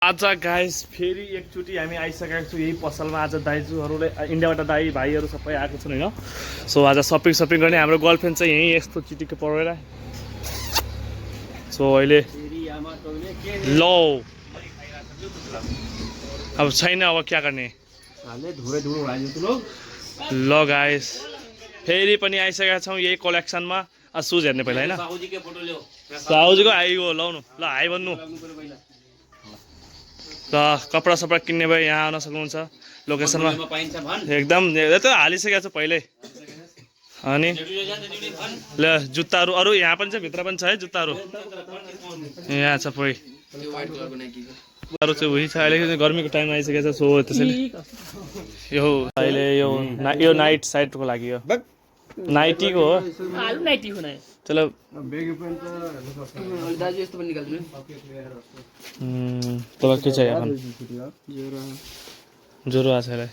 आज गाइस फेरि एकचोटि हामी आइसकेका छौँ यही पसलमा। आज दाइजूहरूले इन्डियाबाट दाइ भाइहरू सबै आएको छन् होइन। सो आज सपिङ गर्ने हाम्रो गर्लफ्रेन्ड चाहिँ यहीँ यस्तो चिटिक्क परेर। सो अहिले लो अब छैन, अब क्या गर्ने। ल गाइस फेरि पनि आइसकेका छौँ यही कलेक्सनमा। सुज हेर्ने पहिला होइन, साउजीको आइगयो लाउनु ल, हाई भन्नु ल। कपडा सपडा किन्ने भए यहाँ आउन सक्नुहुन्छ लोकेसनमा। एकदम त हालिसकेको छु पहिल्यै। अनि ल जुत्ताहरू अरू यहाँ पनि छ, भित्र पनि छ है जुत्ताहरू। यहाँ छ पुरै जुत्ताहरू चाहिँ उही छ। अहिले गर्मीको टाइम आइसकेको छ। सो त्यसैले यो अहिले यो नाइट साइडको लागि हो, नाइटीको हो। चलो तल के चाहियो अपन? ज्वरो आएको छ यसलाई।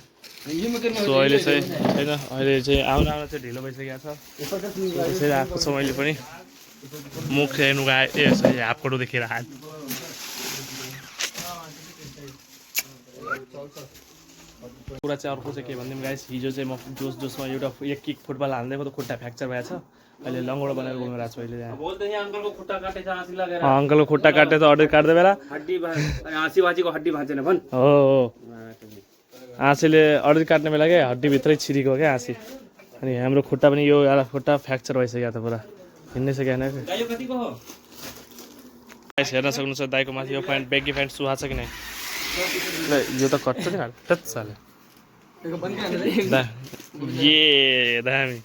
सो अहिले चाहिँ होइन, अहिले चाहिँ आउन चाहिँ ढिलो भइसकेको छ। त्यसैले आएको छु मैले पनि। मुख हेर्नु आए ए हाफकोटो देखेर हात कुरा चाहिँ अर्को चाहिँ के भन्दिउँ गाइस, हिजो चाहिँ म जोसमा एउटा एक किक फुटबल हाल्दै त खुट्टा फ्र्याक्चर भएको छ। अहिले लङ्गडो बनाएर घुमिरहेको छु अहिले। अङ्कलको खुट्टा काटे त अर्डर काट्दै बेला हो आँसीले अर्डर काट्ने बेला क्या हड्डीभित्रै छिरेको क्या आँसी। अनि हाम्रो खुट्टा पनि यो खुट्टा फ्र्याक्चर भइसक्यो त पुरा, हिँड्नै सकेन। हेर्न सक्नुहुन्छ दाइको माथि यो प्यान्ट बेगी प्यान्ट सुहाएको छ कि नै? यो त कट्छ नि साले ये दामी।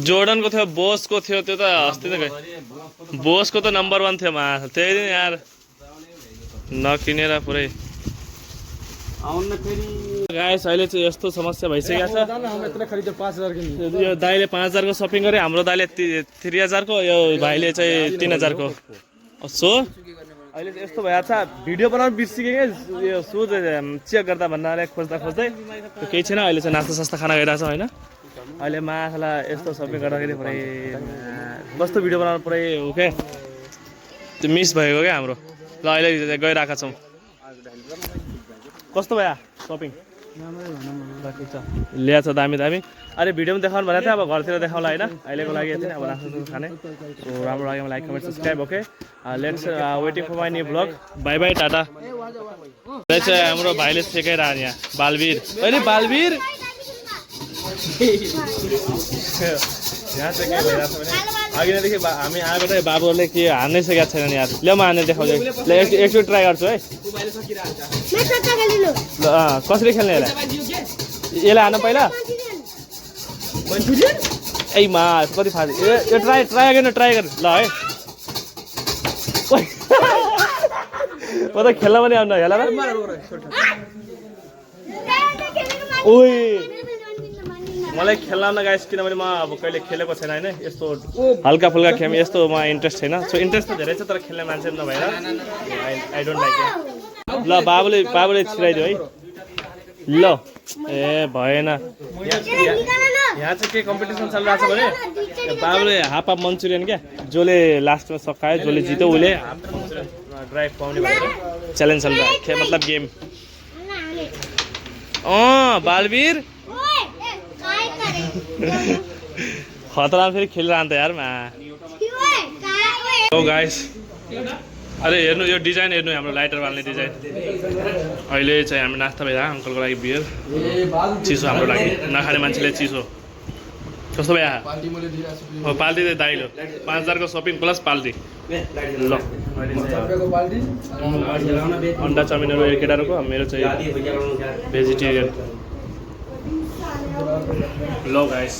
जोर्डनको थियो, बोसको थियो, त्यो त अस्ति नै गयो। बोसको त नम्बर 1 थियो मा, त्यही दिन यार नकिनेर पुरै। गाइस अहिले चाहिँ यस्तो समस्या भइसकेको छ। यो दाइले 5000 को सपिङ गरे, हाम्रो दाइले 3000 को, यो भाइले चाहिँ 3000 को। सो अहिले चाहिँ यस्तो भइरहेको छ, भिडियो बनाउनु बिर्सिकेँ क्या। यो सुज चेक गर्दा भन्नाले खोज्दै केही छैन। अहिले चाहिँ नास्ता सास्ता खाना गइरहेको छ होइन। अहिले माथालाई यस्तो सपिङ गर्दाखेरि पुरै कस्तो भिडियो बनाउनु पुरै हो क्या, त्यो मिस भएको क्या हाम्रो। ल अहिले गइरहेका छौँ। कस्तो भयो सपिङ? ल्याएको छ दामी दामी। अरे भिडियो पनि देखाउनु भनेको थियो, अब घरतिर देखाउँला होइन। अहिलेको लागि यति नै, अब राख्नु खाने। सो राम्रो लाग्यो like comment subscribe. Okay let's waiting for my new blog. Bye bye tata. चाहिँ हाम्रो भाइले सिकाइरहने यहाँ बालवीर। अहिले बालवीर यहाँ चाहिँ के भइरहेको छ भने अघिदेखि हामी आएर बाबुहरूले के हान्नै सकेको छैन यार। ल म हानेर देखाउँछु। ल एकचोटि ट्राई गर्छु है। ल कसरी खेल्ने यसलाई हान पहिला? ए मा कति फाल्छ यो। ट्राई गर्न ल है। म त खेल्न पनि आउनु हेला र। ओइ मलाई खेल्न गाइस, किनभने म अब कहिले खेलेको छैन होइन। यस्तो हल्का फुल्का खेम यस्तोमा इन्ट्रेस्ट छैन। सो इन्ट्रेस्ट त धेरै छ, तर खेल्ने मान्छे नभएर आई डोन्ट लाइक। ल बाबुले छिराइदियो है। ल ए भएन। यहाँ चाहिँ के कम्पिटिसन चलिरहेको छ भने बाबुले हाफ मन्चुरियन क्या, जसले लास्टमा सकायो, जसले जित्यो उसले हाफ मन्चुरियन ड्राइभ पाउने भनेर च्यालेन्ज चलिरहेको मतलब गेम। बालवीर खतरा फेरि खेलिरहन्छ यार मा। हो गाइस अरे हेर्नु यो डिजाइन हेर्नु, हाम्रो लाइटर बाल्ने डिजाइन। अहिले चाहिँ हामी नास्ता भइरहेको, अङ्कलको लागि बियर चिसो, हाम्रो लागि नखाने मान्छेले चिसो। कस्तो भइरहेको हो? पाल्टी चाहिँ दाइलो 5000 को सपिङ प्लस पाल्टी। ल अन्डा चाउमिनहरू केटाहरूको, मेरो चाहिँ भेजिटेरियन। ल गाइस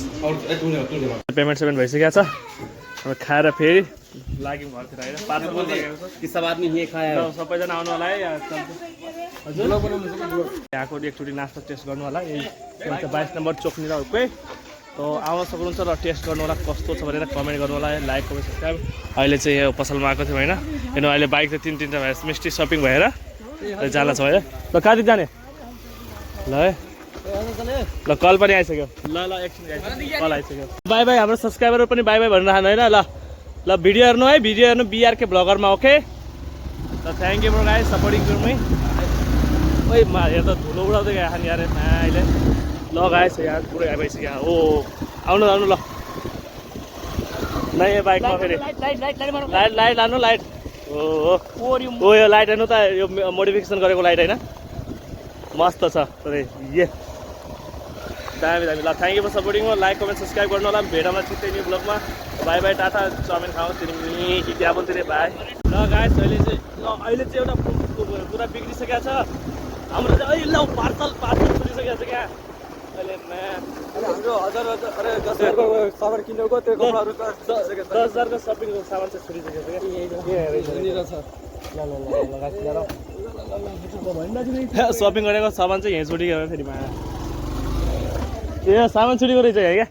पेमेन्ट भइसकेको छ। अब खाएर फेरि लाग्यौँ घरतिर होइन। सबैजना आउनु होला है। यहाँको एकचोटि नास्ता टेस्ट गर्नु होला। यही 22 नम्बर चोकनिर ओके। त आउन सक्नुहुन्छ र टेस्ट गर्नु होला कस्तो छ भनेर कमेन्ट गर्नु होला, लाइक कमेन्ट सब्सक्राइब। अहिले चाहिँ यो पसलमा आएको थियो होइन। हेर्नु अहिले बाइक त 3-3टा भएर मिस्टी सपिङ भएर जान छ है। ल कहाँ जाने ल है। ल कल पनि आइसक्यो ल एकछिन कल आइसक्यो बाई बाई हाम्रो सब्सक्राइबर पनि बाई बाई भनिरहनु होइन ल भिडियो हेर्नु है भिडियो हेर्नु बिआरके ब्लगरमा ओके ल thank you bro guys supporting गर्नुमै ओइ मा यहाँ त धुलो उडाउँदै गयो खाने यार अहिले ल गाइस यहाँ पुरै आइसक्यो यहाँ ओ आउनु ल नयाँ बाइकमा फेरि लाइट लानु लाइट ओ यो लाइट हेर्नु त यो मोडिफिकेसन गरेको लाइट होइन मस्त छ ये दामी दामी ल thank you for supporting like comment subscribe गर्नु होला भेटौँला छिट्टै न्यू ब्लगमा बाई बाई टाटा चाउमिन खाऊ तिमी कि त्यहाँ पनि बाई ल गाइस अहिले चाहिँ एउटा पुरा बिग्रिसकेको छ हाम्रो चाहिँ अहिले पार्सल छुटिसकेको छ क्या अहिले हाम्रो अरे 10,000को सामान किनेको त्यो कपडाहरू त 10,000को सपिङको सामान चाहिँ छुटिसकेको छ क्या सपिङ गरेको सामान चाहिँ यहाँ छुटिगयो फेरि ए सामान छुटेको रहेछ क्या